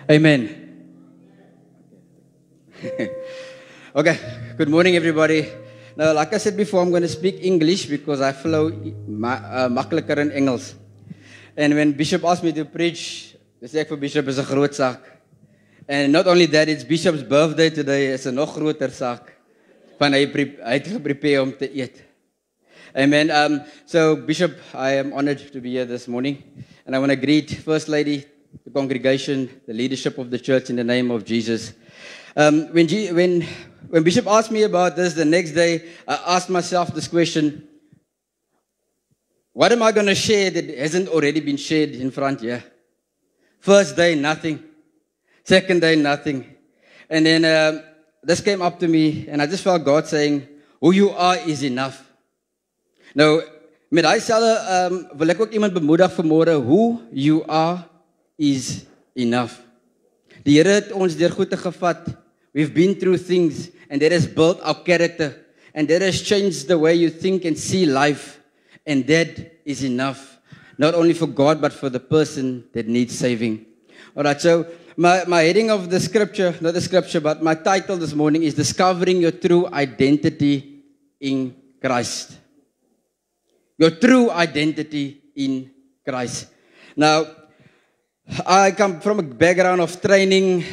Amen. Okay, good morning everybody. Now, like I said before, I'm going to speak English because I flow makkelijker in Engels. And when Bishop asked me to preach, I said for Bishop is a groot saak. And not only that, it's Bishop's birthday today. It's a nog groter saak. Van hy het geprepare om te eet. Amen. So Bishop, I am honored to be here this morning. And I want to greet First Lady, the congregation, the leadership of the church in the name of Jesus. When Bishop asked me about this the next day, I asked myself this question: what am I going to share that hasn't already been shared in front here? First day, nothing. Second day, nothing. And then this came up to me, and I just felt God saying, who you are is enough. Nou, met daai selfe wil ek ook iemand bemoedig vanmôre, who you are is enough. Die Here het ons deur goeie gevat. We've been through things, and that has built our character, and that has changed the way you think and see life, and that is enough, not only for God, but for the person that needs saving. Alright, so my heading of the scripture, not the scripture, but my title this morning is Discovering Your True Identity in Christ. Your true identity in Christ. Now, I come from a background of training.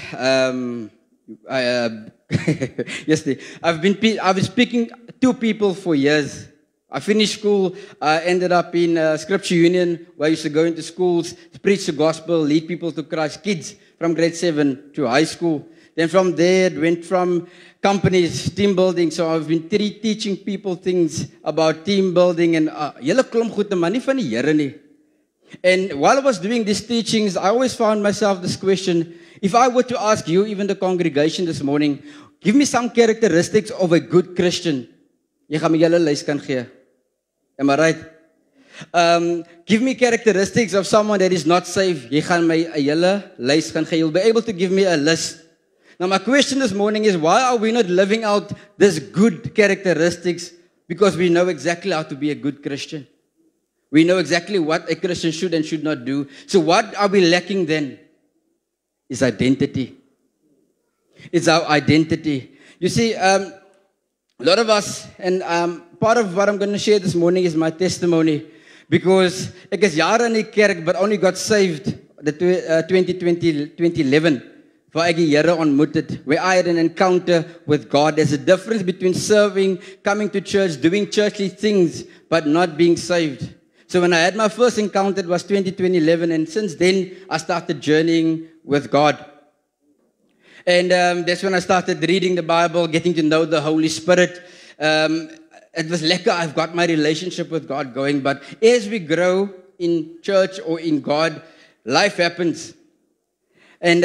Yesterday, I've been speaking to people for years. I finished school. I ended up in Scripture Union, where I used to go into schools, preach the gospel, lead people to Christ, kids from grade 7 to high school. Then from there, it went from companies, team building. So I've been teaching people things about team building and julle klomp goed, maar nie van die Here nie. And while I was doing these teachings, I always found myself this question: if I were to ask you, even the congregation this morning, give me some characteristics of a good Christian, jy gaan my julle lys kan gee. Am I right? Give me characteristics of someone that is not saved, jy gaan my 'n julle lys kan gee. You'll be able to give me a list. Now my question this morning is, why are we not living out this good characteristics? Because we know exactly how to be a good Christian. We know exactly what a Christian should and should not do. So what are we lacking then? Is identity. It's our identity. You see, a lot of us, and part of what I'm going to share this morning is my testimony. Because ek is jare in die kerk, but only got saved the 2011. Waar ek die Here ontmoet het, where I had an encounter with God. There's a difference between serving, coming to church, doing churchly things, but not being saved. So when I had my first encounter, it was 2011, and since then, I started journeying with God. And that's when I started reading the Bible, getting to know the Holy Spirit. It was lekker, I've got my relationship with God going, but as we grow in church or in God, life happens. And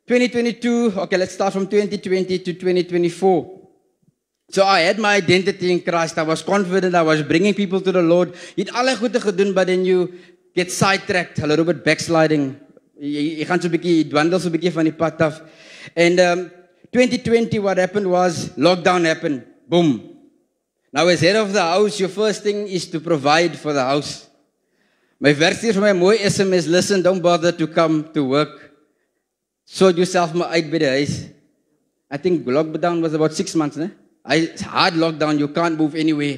2022, okay, let's start from 2020 to 2024. So I had my identity in Christ. I was confident. I was bringing people to the Lord. Jy het alle goede gedoen, but then you get sidetracked, a little bit backsliding. Jy gaan so 'n bietjie, jy dwindel so 'n bietjie van die pad af. And 2020, what happened was, lockdown happened. Boom. Now as head of the house, your first thing is to provide for the house. My werk stuur vir my mooi SMS, listen, don't bother to come to work. Sort yourself maar uit by die huis. I think lockdown was about 6 months, né? Hard lockdown, you can't move anywhere.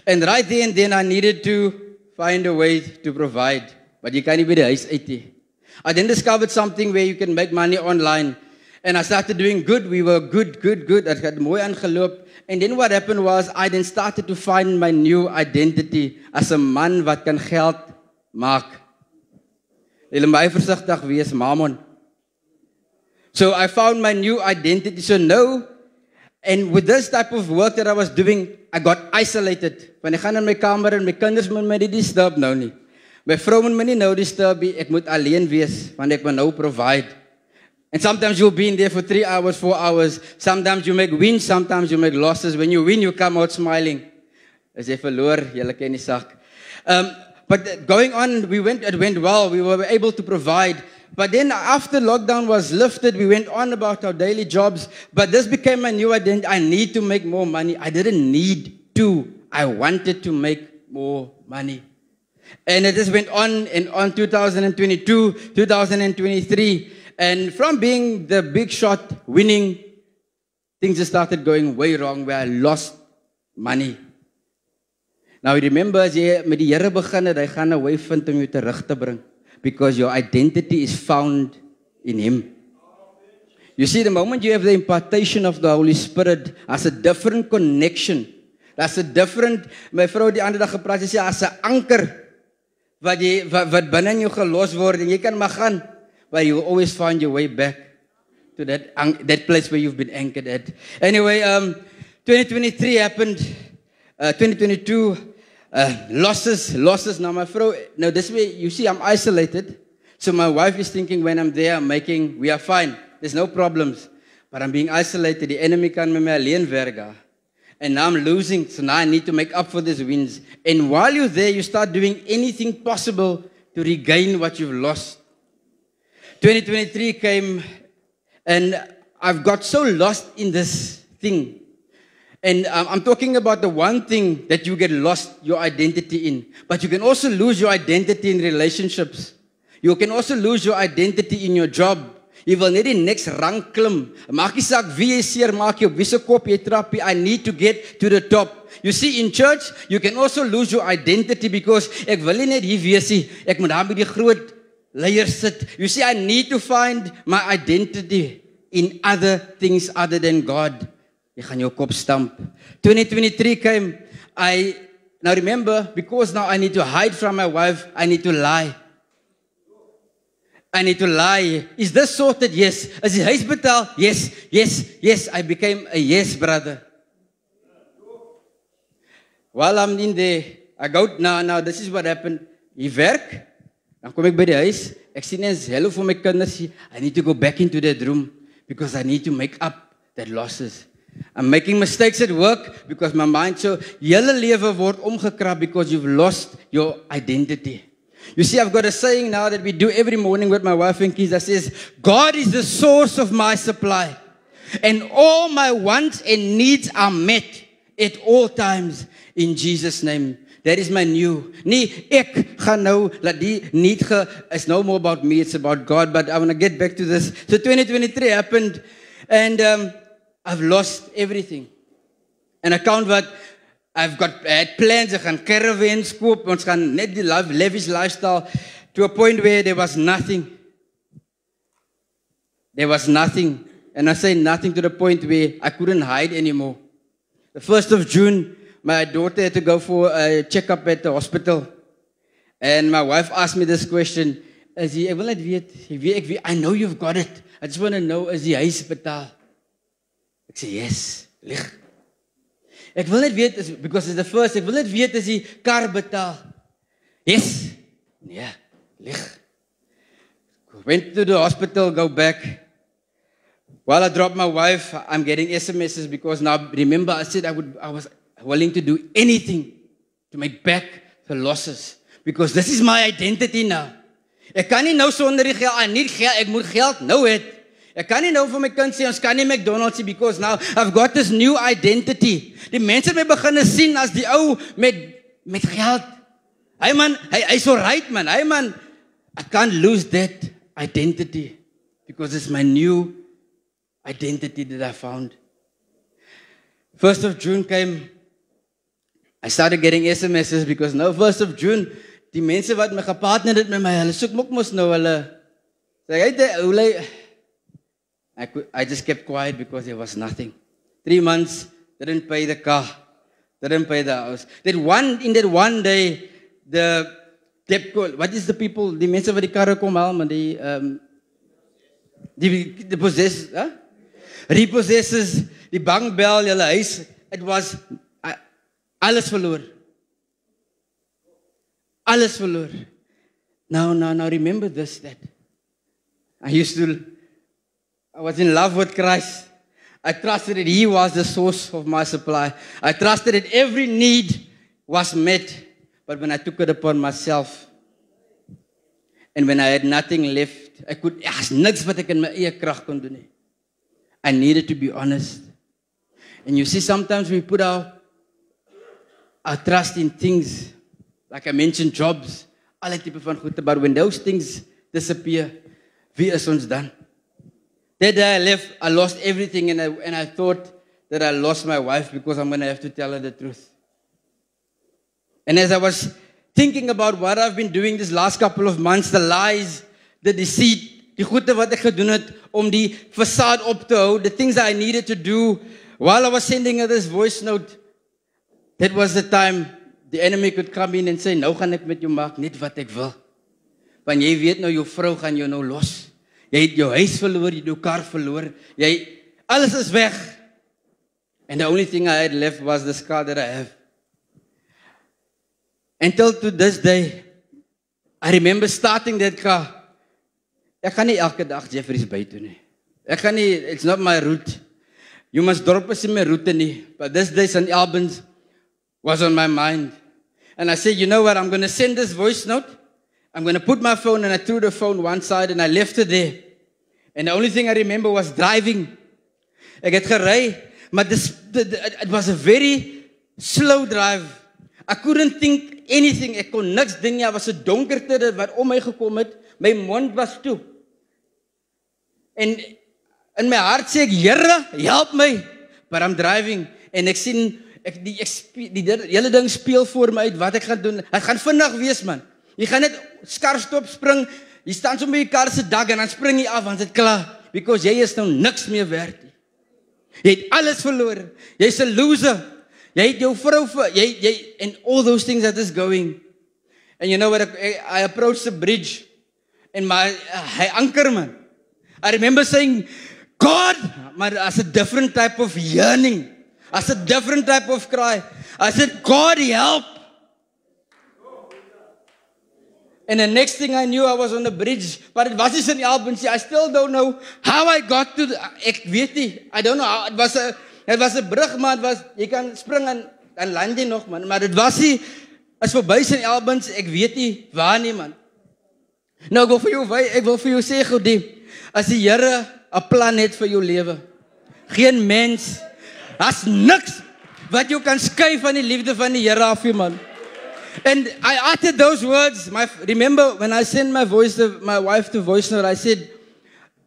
And right there and then I needed to find a way to provide. But you can't even do it. I then discovered something where you can make money online. And I started doing good. We were good. I had mooi aangeloop. And then what happened was, I then started to find my new identity as a man wat kan geld maak. Julle moet baie versigtig wees, mammon. So I found my new identity. So no. And with this type of work that I was doing, I got isolated. When I gaan in my kamer en my kinders moet my nie disturb nou nie. My vrou moet my nie nou disturb nie. Ek moet alleen wees, want ek moet nou provide. And sometimes you'll be in there for 3 hours, 4 hours. Sometimes you make wins, sometimes you make losses. When you win, you come out smiling. As jy verloor, jy ken die sak. But going on, it went well. We were able to provide. But then after lockdown was lifted, we went on about our daily jobs. But this became my new identity. I need to make more money. I didn't need to. I wanted to make more money. And it just went on and on, 2022, 2023. And from being the big shot, winning, things just started going way wrong where I lost money. Now remember, as jy met die Here begin het, hy gaan 'n way vind om jou terug te bring, because your identity is found in Him. You see, the moment you have the impartation of the Holy Spirit, as a different connection, that's a different, my vrou die ander dag gepraat, sy sê, as 'n anker, wat binne in jou gelos word, en jy kan maar gaan, but you will always find your way back to that place where you've been anchored at. Anyway, 2023 happened, 2022, losses. Now my vrou, now this way, you see, I'm isolated, so my wife is thinking when I'm there, we are fine. There's no problems. But I'm being isolated. The enemy kan met my alleen werk. And now I'm losing. So now I need to make up for these wins. And while you're there, you start doing anything possible to regain what you've lost. 2023 came, and I've got so lost in this thing. And I'm talking about the one thing that you get lost your identity in. But you can also lose your identity in relationships. You can also lose your identity in your job. Jy wil net die next rang klim. Maak nie saak wie jy seer maak jy op wie se kop jy trap jy. I need to get to the top. You see, in church, you can also lose your identity because ek wil nie net hier wees nie. Ek moet daar by die groot leiers sit. You see, I need to find my identity in other things other than God. Jy gaan jou kop stamp. 2023 came. Now remember, because now I need to hide from my wife, I need to lie. I need to lie. Is this sorted? Yes. Is die huis betaal? Yes. I became a yes brother. While I'm in there, I go, now this is what happened. Hy werk, dan kom ek by die huis, ek sien eens, hello vir my kinders, I need to go back into that room, because I need to make up that losses. I'm making mistakes at work, because my mind so, julle lewe word omgekrap, because you've lost your identity. You see, I've got a saying now that we do every morning with my wife and kids that says, God is the source of my supply. And all my wants and needs are met at all times in Jesus' name. That is my new. Nee, ek gaan nou, laat die need it's no more about me, it's about God. But I want to get back to this. So 2023 happened, and I've lost everything. An account what I had plans, I gaan caravans koop, ons gaan net die lavish lifestyle, to a point where there was nothing. There was nothing. And I say nothing to the point where I couldn't hide anymore. The 1st of June, my daughter had to go for a checkup at the hospital. And my wife asked me this question, ek wil net weet, I know you've got it. I just want to know, is die huis betaal? Ek sê, yes, lig. Ek wil net weet, because it's the first, ek wil net weet, is die kar betaal? Yes. Nee, lig. Went to the hospital, go back. While I dropped my wife, I'm getting SMSs because now, remember, I said I was willing to do anything to make back the losses. Because this is my identity now. Ek kan nie nou sonder die geld, ek moet geld nou het. Ek kan nie nou vir my kind sê, ons kan nie McDonald's sê, because now I've got this new identity. Die mense het my begin sien as die ou met geld. Hey man, hy's alright man. Hey man, I can't lose that identity because it's my new identity that I found. 1st of June came. I started getting SMSs because now 1st of June, die mense wat my gepartner het met my, hulle soek mos nou hulle. I just kept quiet because there was nothing. 3 months, didn't pay the car, didn't pay the house. In that one day, the debt call, what is the people, die mense wat die karre kom haal, man, die possessors, huh? Repossessors, die bank bel, julle huis, it was, alles verloor. Alles verloor. Now, remember this, that I was in love with Christ. I trusted that He was the source of my supply. I trusted that every need was met. But when I took it upon myself, and when I had nothing left, niks wat ek in my eie krag kon doen nie. I needed to be honest. And you see, sometimes we put our trust in things, like I mentioned, jobs, alle type van goede, but when those things disappear, wie is ons dan? That day I left, I lost everything, and I thought that I lost my wife because I'm going to have to tell her the truth. And as I was thinking about what I've been doing this last couple of months, the lies, the deceit, die goede wat ek gedoen het om die facade op te hou, the things that I needed to do while I was sending her this voice note, that was the time the enemy could come in and say, nou gaan ek met jou maak net wat ek wil. Want jy weet nou, jou vrou gaan jou nou los. Jy het jou huis verloor, jy het jou kar verloor, alles is weg. And the only thing I had left was the scar that I have. Until to this day, I remember starting that car. Ek gaan nie elke dag Jeffreys by toe nie. Ek gaan nie, it's not my route. You must drop us in my route nie. But this day, St. Albans was on my mind. And I said, you know what, I'm going to send this voice note. I'm going to put my phone, and I threw the phone one side and I left it there. And the only thing I remember was driving. Ek het gery, maar it was a very slow drive. I couldn't think anything. Ek kon niks ding nie. Daar was 'n donkerte wat om my gekom het. My mond was toe. En in my hart sê ek, Here, help my. But I'm driving. En ek sien, die hele ding speel voor my uit wat ek gaan doen. Het gaan vinnig wees, man. Jy gaan net skarstop spring. Jy staan so by die kar se dak en dan spring jy af, want dit klaar. Because jy is nou niks meer werd nie. Jy het alles verloor. Jy's 'n loser. Jy het jou vrou and all those things that is going. And you know what, I approached the bridge and hy anker man. I remember saying, God, maar as a different type of yearning, as a different type of cry. I said, God, help. And the next thing I knew, I was on the bridge, but it was St. Albans. I still don't know how I got to ek weet nie. I don't know how. Het was 'n brug, maar jy kan spring en land jy nog, man. Maar dit was nie, as verby St. Albans, ek weet nie waar nie, man. Nou, ek wil vir jou sê, Godie, as die Here 'n plan het vir jou lewe, geen mens, as niks wat jou kan skei van die liefde van die Here af, man. And I uttered those words. Remember when I sent my wife to voice note, I said,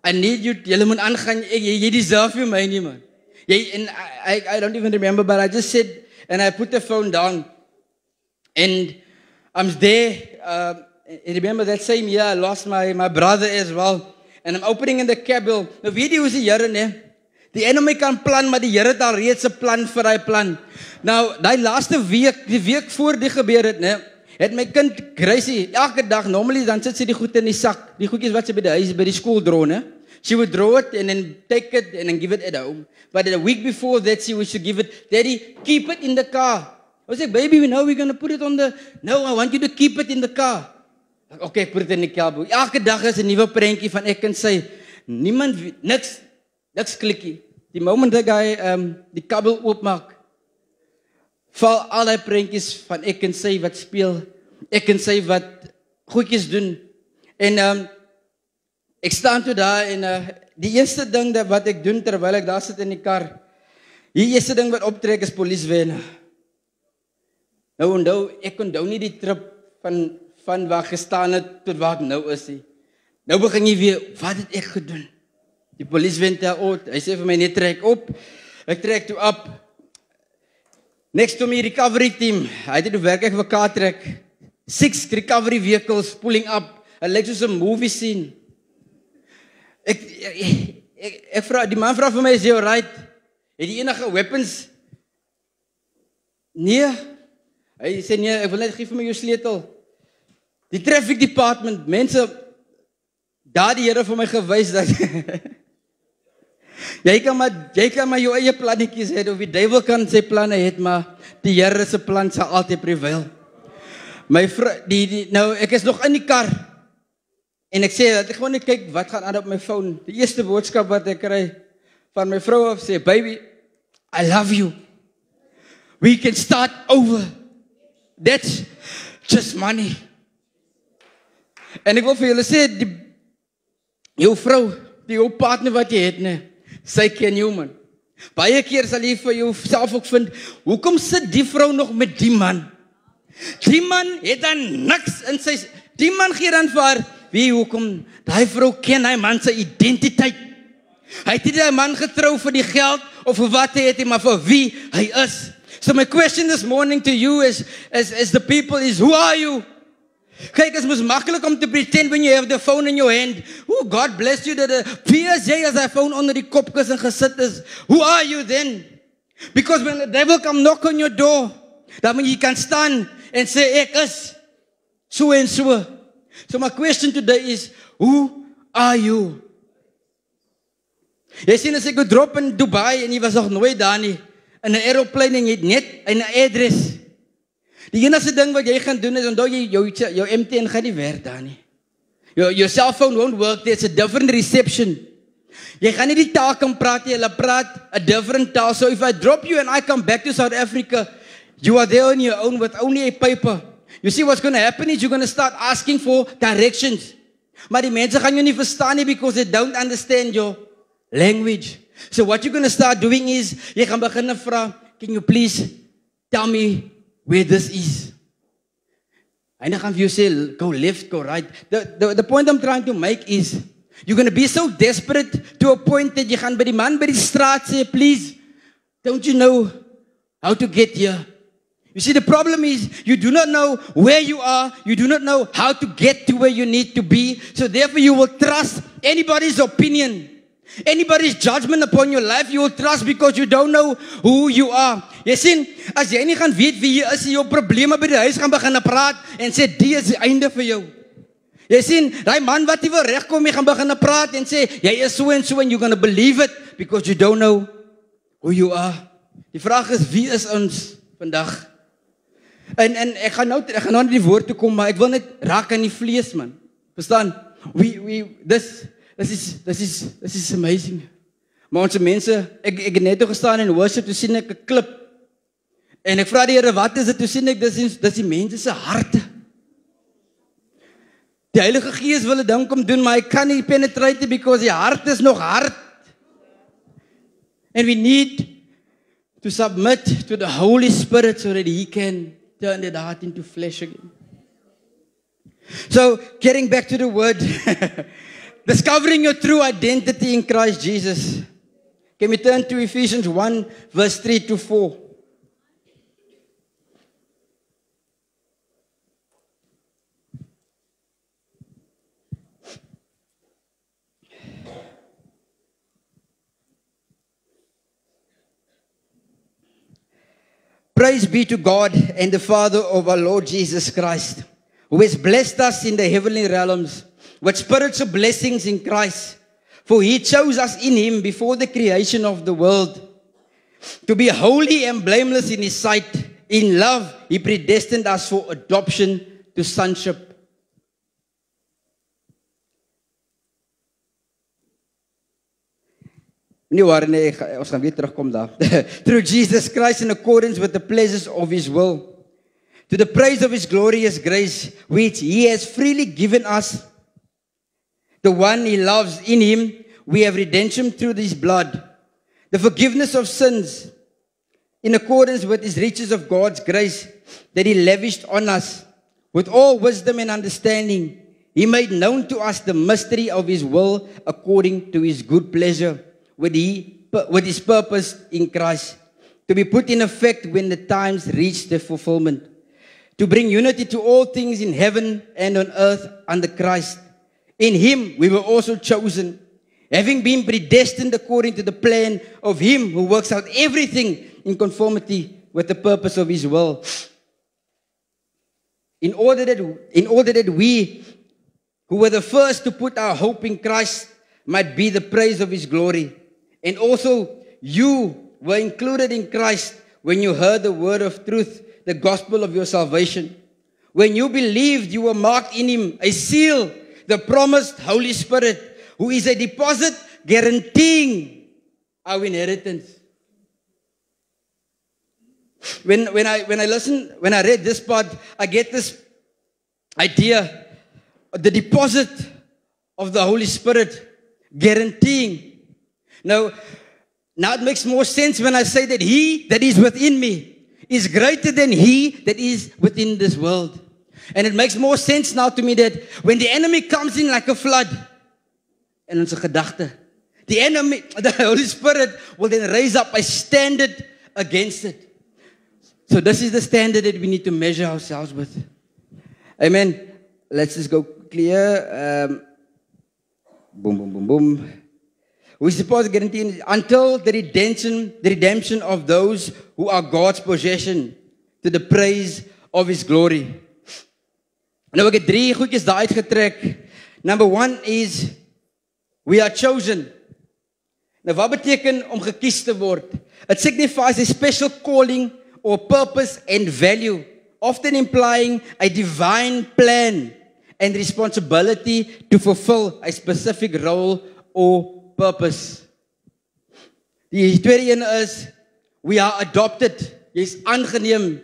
I need you, julle moet aangaan, jy deserve vir my nie, man. And I don't even remember, but I just said, and I put the phone down. And I'm there. I remember that same year, I lost my brother as well. And I'm opening in the cab. Nou weet jy hoe se Here, nee? Die enemy kan plan, maar die Here het al reeds 'n plan vir hy plan. Nou, daai laaste week, die week voor die gebeur het, nee, het my kind Gracie elke dag, normally dan sit sy die goed in die sak, die goedjies wat sy by die huis, by die skool dra, nee. She would draw it and then take it and then give it at home. But the week before that, she would give it, Daddy, keep it in the car. I was like, baby, we know we're going to put it on no, I want you to keep it in the car. Okay, put it in die kelboe. Elke dag is 'n nuwe prentjie van ek en sy. Niemand, niks klikkie. Die moment dat hy die kabel oopmaak, val al die prentjies van ek en sy wat speel, ek en sy wat goedjies doen. En ek staan toe daar en die eerste ding wat ek doen terwyl ek daar sit in die kar, die eerste ding wat optrek is polisie. Nou, ek onthou nie die trip van waar gestaan het tot waar ek nou is nie. Nou begin jy weer, wat het ek gedoen? Die polisie tel uit, hy sê vir my net trek op, ek trek toe op. Next to me, recovery team, hy het toe werk ek vir Kaaptrek, 6 recovery vehicles pulling up, it like soos 'n movie scene. Ek vra, die man vra vir my, is jy alright? Het jy enige weapons? Nee. Hy sê, nee, ek wil net gee vir my jou sleutel. Die traffic department, mense, daar die Here vir my gewys dat jy kan maar jou eie plannetjies hê, of die duiwel kan sy planne hê, maar die Here se plan sal altyd prevail. My nou, ek is nog in die kar, en ek sê, dat ek gewoon net kyk, wat gaan aan op my phone. Die eerste boodskap wat ek kry, van my vrou af, sê, baby, I love you. We can start over. That's just money. En ek wil vir julle sê, jou vrou, jou partner wat jy het, nee, sy ken jou, man. Baie keer sal jy vir jouself ook vind, hoekom sit die vrou nog met die man? Die man het dan niks in sy, die man gee dan vir haar, wie hoekom, die vrou ken hy man sy identiteit. Hy het nie 'n man getrou vir die geld of vir wat hy het nie, maar vir wie hy is. So my question this morning to you is the people is, who are you? Kyk, is mos maklik om te pretend when you have the phone in your hand. Oh, God bless you dat jy as hy phone onder die kopkussen gesit is. Who are you then? Because when the devil come knock on your door, dan moet jy kan staan en sê ek is so en so. So my question today is, who are you? Jy sien as ek drop in Dubai en jy was nog nooit daar nie, in 'n aeroplane en jy het net 'n adres. Die enigste ding wat jy gaan doen is, onthou jy jou MTN gaan nie werk daar nie. Your cell phone won't work, there's a different reception. Jy gaan nie die taal kan praat nie, hulle praat a different taal. So if I drop you and I come back to South Africa, you are there on your own with only a paper. You see what's going to happen is you're going to start asking for directions. Maar die mense gaan jou nie verstaan nie because they don't understand your language. So what you're going to start doing is, jy gaan begin vra, can you please tell me where this is? En dan gaan vir jou sê, go left, go right. The point I'm trying to make is, you're going to be so desperate to a point that jy gaan by die man by die straat sê, please, don't you know how to get here? You see, the problem is, you do not know where you are, you do not know how to get to where you need to be, so therefore you will trust anybody's opinion. Anybody's judgment upon your life, you will trust because you don't know who you are. Jy sien, as jy nie gaan weet wie jy is, jou probleme by die huis gaan begin praat en sê, die is die einde vir jou. Jy sien, die man wat jy wil regkom, jy gaan begin praat en sê, jy is so en so, and you're going to believe it because you don't know who you are. Die vraag is, wie is ons vandag? En ek gaan nou na die woord toe kom, maar ek wil net raak aan die vlees, man. Verstaan? This is amazing. Maar ons mense, ek het net toe gestaan in worship, toe sien ek 'n klip. En ek vra die Here, wat is dit? Toe sien ek, dis die mense se harte. Die Heilige Gees wil 'n ding kom doen, maar hy kan nie penetrate because die hart is nog hard. And we need to submit to the Holy Spirit so that He can turn that heart into flesh again. So, getting back to the word, discovering your true identity in Christ Jesus. Can we turn to Ephesians 1, verse 3 to 4? Praise be to God and the Father of our Lord Jesus Christ, who has blessed us in the heavenly realms with spiritual blessings in Christ. For He chose us in Him before the creation of the world to be holy and blameless in His sight. In love, He predestined us for adoption to sonship. Ons gaan weer terugkom daar. Through Jesus Christ in accordance with the pleasures of His will, to the praise of His glorious grace, which He has freely given us. The one He loves, in Him we have redemption through His blood, the forgiveness of sins, in accordance with His riches of God's grace that He lavished on us. With all wisdom and understanding, He made known to us the mystery of His will according to His good pleasure, with His purpose in Christ, to be put in effect when the times reach their fulfillment, to bring unity to all things in heaven and on earth under Christ. In Him we were also chosen, having been predestined according to the plan of Him who works out everything in conformity with the purpose of His will, in order that we, who were the first to put our hope in Christ, might be the praise of His glory. And also you were included in Christ when you heard the word of truth, the gospel of your salvation. When you believed, you were marked in Him, a seal, the promised Holy Spirit, who is a deposit guaranteeing our inheritance. When I read this part, I get this idea, the deposit of the Holy Spirit guaranteeing. Now it makes more sense when I say that He that is within me is greater than he that is within this world. And it makes more sense now to me that when the enemy comes in like a flood, in onze gedagte, The enemy, the Holy Spirit will then raise up a standard against it. So this is the standard that we need to measure ourselves with. Amen. Let's just go clear. Boom, boom, boom, boom. We're supposed to guarantee until the redemption of those who are God's possession, to the praise of His glory. Nou ek het 3 goedjies daar uitgetrek. Number 1 is we are chosen. Nou wat beteken om gekies te word? It signifies a special calling or purpose and value, often implying a divine plan and responsibility to fulfill a specific role or purpose. Die tweede een is we are adopted. Jy's aangeneem.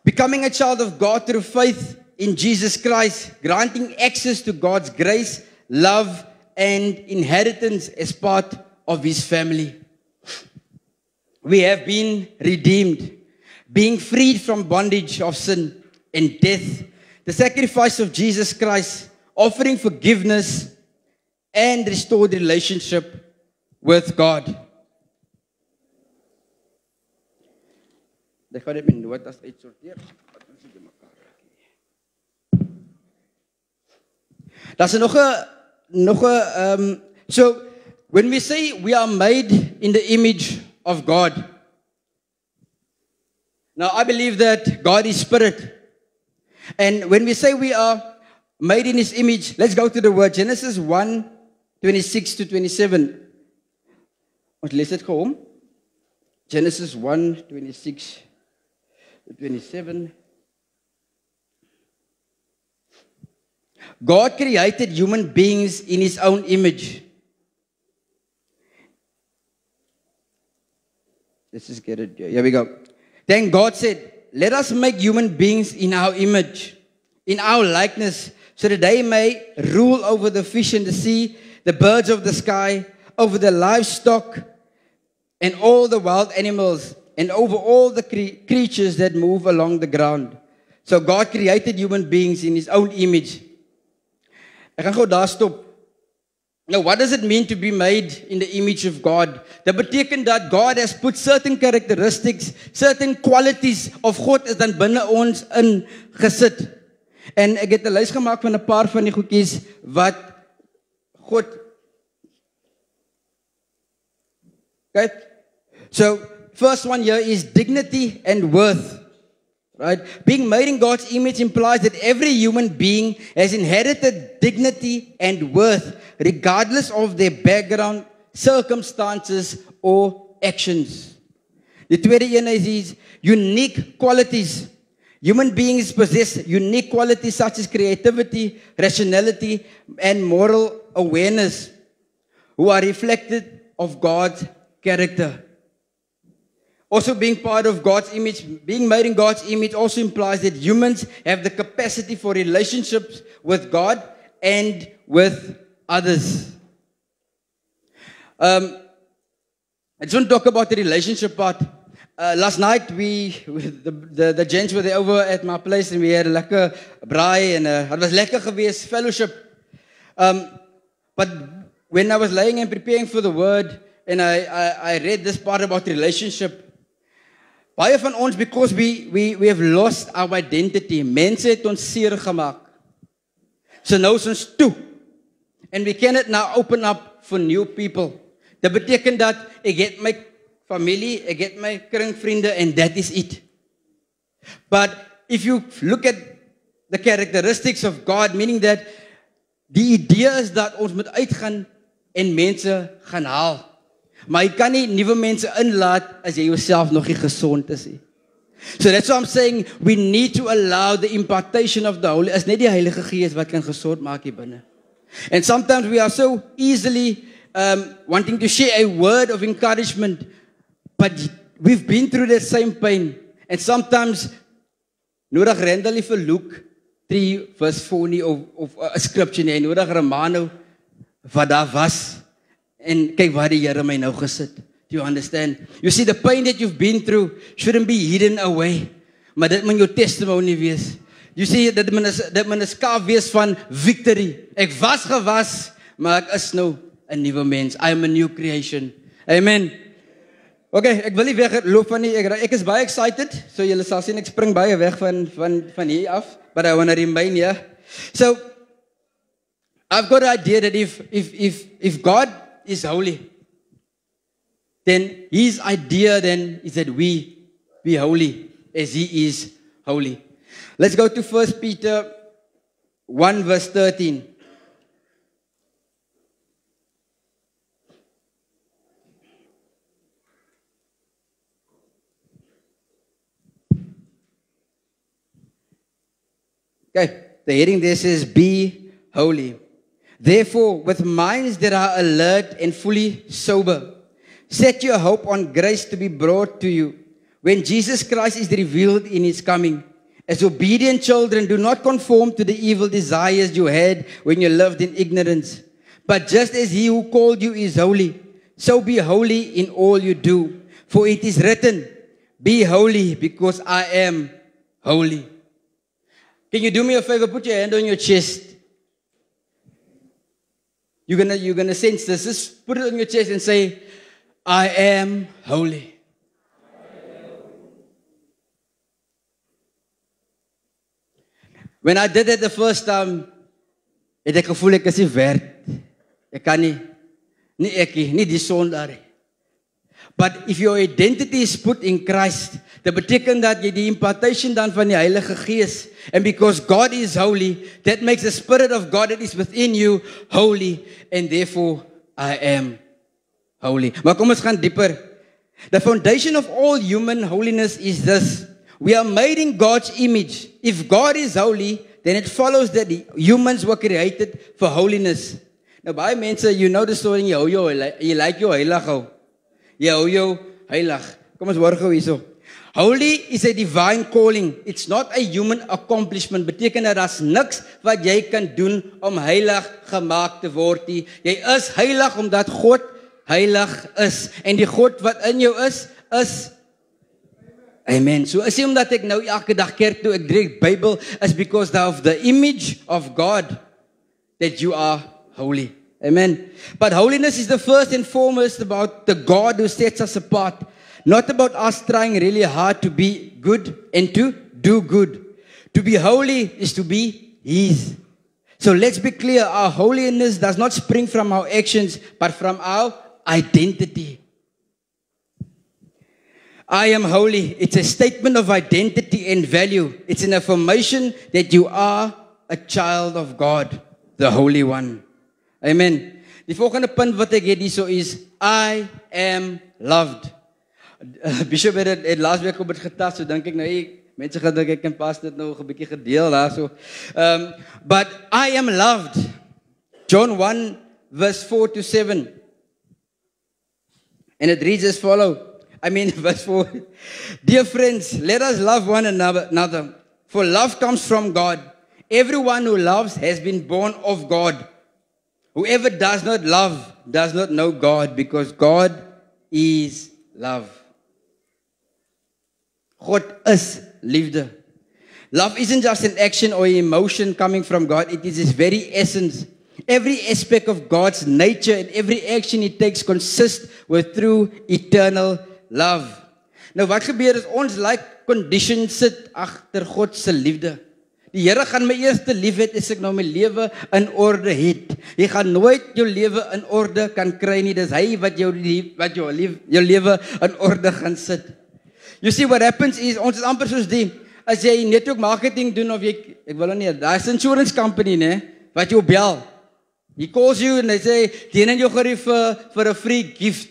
Becoming a child of God through faith in Jesus Christ, granting access to God's grace, love, and inheritance as part of His family. We have been redeemed, being freed from bondage of sin and death. The sacrifice of Jesus Christ, offering forgiveness and restored relationship with God. Ek gaan dit met notas uitsorteer. Daar's nog 'n so when we say we are made in the image of God. Now I believe that God is spirit. And when we say we are made in His image, let's go to the word Genesis 1:26 to 27. Ons lees dit gou. Genesis 1:26 to 27. God created human beings in His own image. Let's just get it. Here we go. Then God said, let us make human beings in our image, in our likeness, so that they may rule over the fish in the sea, the birds of the sky, over the livestock, and all the wild animals, and over all the creatures that move along the ground. So God created human beings in His own image. Ek gaan gou daar stop. Now, what does it mean to be made in the image of God? That beteken dat God has put certain characteristics, certain qualities of God is dan binne ons ingesit. En ek het 'n lys gemaak van 'n paar van die goedjies wat God. Okay? So, first one here is dignity and worth. Right? Being made in God's image implies that every human being has inherited dignity and worth, regardless of their background, circumstances, or actions. The tweede een is unique qualities. Human beings possess unique qualities such as creativity, rationality, and moral awareness, who are reflected of God's character. Also being part of God's image, being made in God's image also implies that humans have the capacity for relationships with God and with others. I just want to talk about the relationship part. Last night, the gents were there over at my place and we had a lekker braai and het was lekker geweest, fellowship. But when I was laying and preparing for the word and I read this part about relationship, baie van ons, because we have lost our identity. Mense het ons seer gemaak. So nou is ons toe. And we cannot now open up for new people. Dat beteken dat ek het my familie, ek het my kringvriende and that is it. But if you look at the characteristics of God, meaning that die idee is dat ons moet uitgaan en mense gaan haal. Maar jy kan nie nuwe mense inlaat as jy jouself nog nie gesond is nie. So that's why I'm saying we need to allow the impartation of the Holy. Is net die Heilige Gees wat kan gesond maak hier binne. And sometimes we are so easily wanting to share a word of encouragement, but we've been through that same pain. And sometimes nodig Randall vir Luke 3 verse 4 nie of 'n scripture nie, nodig Romano wat daar was. En kyk waar die Here my nou gesit. Do you understand? You see, the pain that you've been through shouldn't be hidden away. Maar dit moet jou testimony wees. You see, dit moet 'n skaaf wees van victory. Ek was gewas, maar ek is nou 'n nuwe mens. I am a new creation. Amen. Okay, ek wil nie wegloop van nie. Ek is baie excited. So julle sal sien ek spring baie weg van hier af, but I want to remain here. So I've got an idea that if God is holy, then his idea then is that we be holy as he is holy. Let's go to 1 Peter 1 verse 13. Okay, the heading there says, be holy. Therefore, with minds that are alert and fully sober, set your hope on grace to be brought to you when Jesus Christ is revealed in his coming. As obedient children, do not conform to the evil desires you had when you lived in ignorance. But just as he who called you is holy, so be holy in all you do. For it is written, be holy because I am holy. Can you do me a favor? Put your hand on your chest. You're gonna sense this. Just put it on your chest and say, I am holy. When I did it the first time, het ek gevoel ek is nie werd. Ek kan nie ek nie die sondaar nie. But if your identity is put in Christ, dat beteken dat jy die impartation dan van die Heilige Gees, and because God is holy, that makes the Spirit of God that is within you holy, and therefore I am holy. Maar kom ons gaan dieper. The foundation of all human holiness is this. We are made in God's image. If God is holy, then it follows that humans were created for holiness. Nou baie mense, you know the story, jy like jou heilig hou. Jy hou jou heilig. Kom ons hoor gou hierso. Holy is a divine calling. It's not a human accomplishment. Beteken dat daar's niks wat jy kan doen om heilig gemaak te word nie. Jy is heilig omdat God heilig is. En die God wat in jou is Amen. So is nie omdat ek nou elke dag kerk toe, ek drink Bybel, is because of the image of God that you are holy. Amen. But holiness is the first and foremost about the God who sets us apart. Not about us trying really hard to be good and to do good. To be holy is to be His. So let's be clear, our holiness does not spring from our actions, but from our identity. I am holy. It's a statement of identity and value. It's an affirmation that you are a child of God, the Holy One. Amen. Die volgende punt wat ek het hierso is, I am loved. Bishop het laas week op het getas, so dink ek nou, mense gaan dink ek kan pas dit nou 'n bietjie gedeel daarso. But I am loved. John 1 verse 4 to 7. And it reads as verse 4. Dear friends, let us love one another, for love comes from God. Everyone who loves has been born of God. Whoever does not love does not know God, because God is love. God is liefde. Love isn't just an action or emotion coming from God. It is His very essence. Every aspect of God's nature and every action He takes consists with true eternal love. Nou wat gebeur is ons condition sit agter God se liefde. Die Here gaan my eers lief hê as ek nou my lewe in orde het. Jy gaan nooit jou lewe in orde kan kry nie. Dis hy wat jou lewe in orde gaan sit. You see what happens is ons is amper soos as jy netwerk marketing doen of ek wil nou nie, daar's 'n insurance company wat jou bel. He calls you and they say, "Die en jou gerief vir 'n free gift."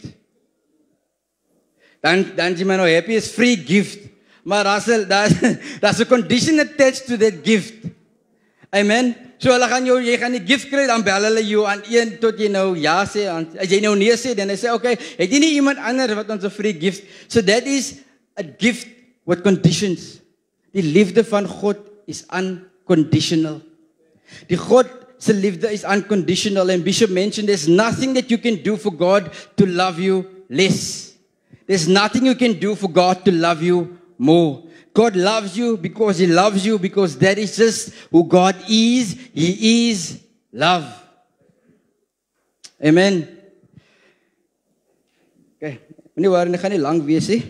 Dan jy maar nou happy is free gift. Maar daar's 'n condition attached to that gift. Amen. So jy gaan die gift kry, dan bel hulle jou aan een tot jy nou ja sê. As jy nou nee sê, dan sê okay, het jy nie iemand anders wat ons 'n free gift. So that is a gift with conditions. Die liefde van God is unconditional. Die God se liefde is unconditional, and Bishop mentioned there's nothing that you can do for God to love you less. There's nothing you can do for God to love you more. God loves you because He loves you, because that is just who God is. He is love. Amen. Okay, meneer Warren, ek gaan nie lang wees nie.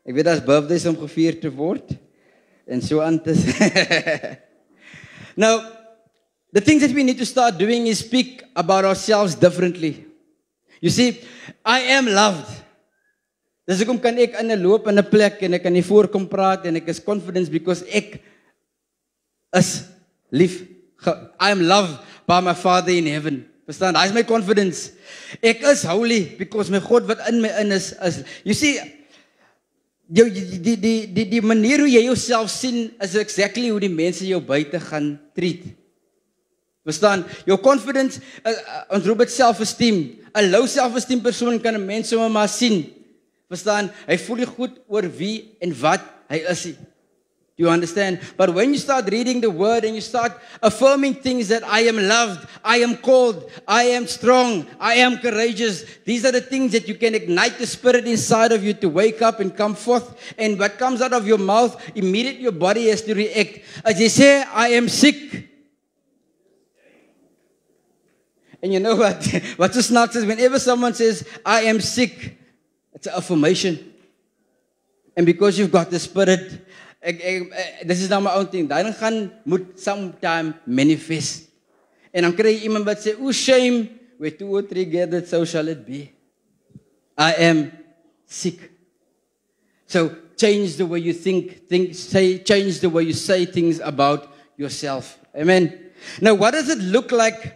Ek weet daar's birthdays om gevier te word en so aan te. Now, the things that we need to start doing is speak about ourselves differently. You see, I am loved. Dis hoekom kan ek in 'n loop in 'n plek en ek kan nie voorkom praat en ek is confident because ek is lief. I am loved by my Father in heaven. Verstaan? Daai is my confidence. Ek is holy because my God wat in my is. You see, die manier hoe jy jouself sien is exactly hoe die mense jou buite gaan treat. Verstaan? Your confidence, ons roep dit self-esteem. 'n Low self-esteem persoon kan 'n mens sommer maar sien. Verstaan? Hy voel nie goed oor wie en wat hy is. Do you understand? But when you start reading the word and you start affirming things that I am loved, I am called, I am strong, I am courageous. These are the things that you can ignite the spirit inside of you to wake up and come forth. And what comes out of your mouth, immediately your body has to react. As you say, I am sick. And you know what? What so snaaks is whenever someone says, I am sick, it's an affirmation. And because you've got the spirit, this is not my own thing. Dan gaan moet sometime manifest. En dan kry jy iemand wat sê, "O shame, where 2 or 3 gathered, so shall it be." I am sick. So change the way you change the way you say things about yourself. Amen. Now, what does it look like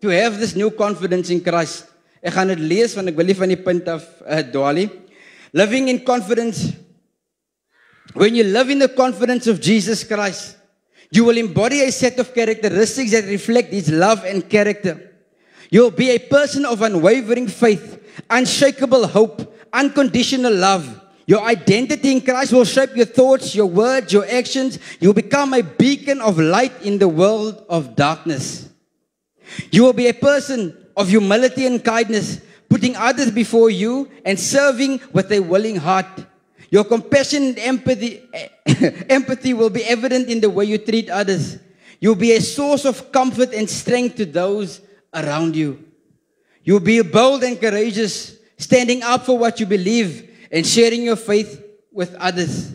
to have this new confidence in Christ? Ek gaan dit lees want ek wil nie van die punt af dwaal nie. Living in confidence. When you live in the confidence of Jesus Christ, you will embody a set of characteristics that reflect His love and character. You'll be a person of unwavering faith, unshakable hope, unconditional love. Your identity in Christ will shape your thoughts, your words, your actions. You'll become a beacon of light in the world of darkness. You will be a person of humility and kindness, putting others before you and serving with a willing heart. Your compassion and empathy will be evident in the way you treat others. You'll be a source of comfort and strength to those around you. You'll be bold and courageous, standing up for what you believe and sharing your faith with others.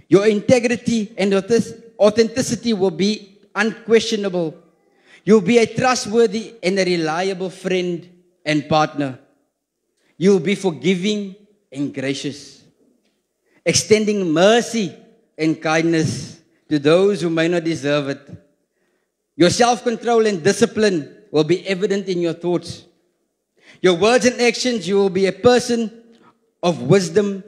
Your integrity and authenticity will be unquestionable. You'll be a trustworthy and a reliable friend and partner. You'll be forgiving and gracious, extending mercy and kindness to those who may not deserve it. Your self-control and discipline will be evident in your thoughts. Your words and actions, you will be a person of wisdom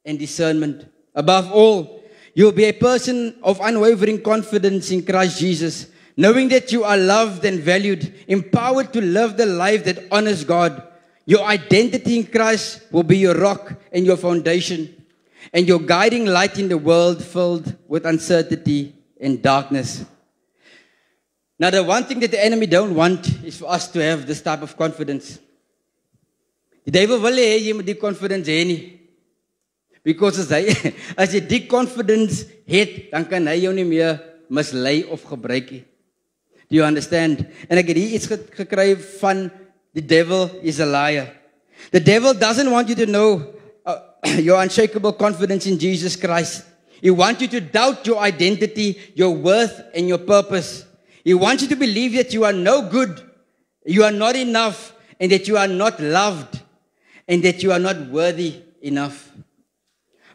and discernment. Above all, you will be a person of unwavering confidence in Christ Jesus, knowing that you are loved and valued, empowered to live the life that honors God. Your identity in Christ will be your rock and your foundation, and your guiding light in the world filled with uncertainty and darkness. Now, the one thing that the enemy don't want is for us to have this type of confidence. Die duiwel wil hê jy moet die confidence hê nie. Because as jy die confidence het, dan kan hy jou nie meer mislei of gebruik nie. Do you understand? En ek het hier iets gekry van the devil is a liar. The devil doesn't want you to know your unshakable confidence in Jesus Christ. He wants you to doubt your identity, your worth, and your purpose. He wants you to believe that you are no good, you are not enough, and that you are not loved, and that you are not worthy enough.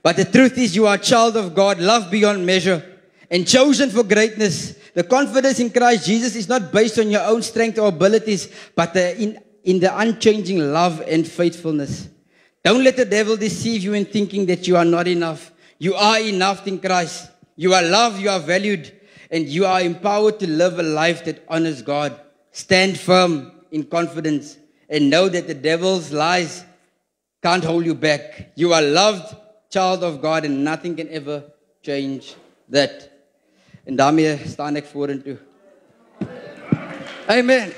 But the truth is you are a child of God, loved beyond measure, and chosen for greatness. The confidence in Christ Jesus is not based on your own strength or abilities, but in the unchanging love and faithfulness. Don't let the devil deceive you in thinking that you are not enough. You are enough in Christ. You are loved, you are valued, and you are empowered to live a life that honors God. Stand firm in confidence and know that the devil's lies can't hold you back. You are loved, child of God, and nothing can ever change that. En daarmee staan ek vorentoe. Amen.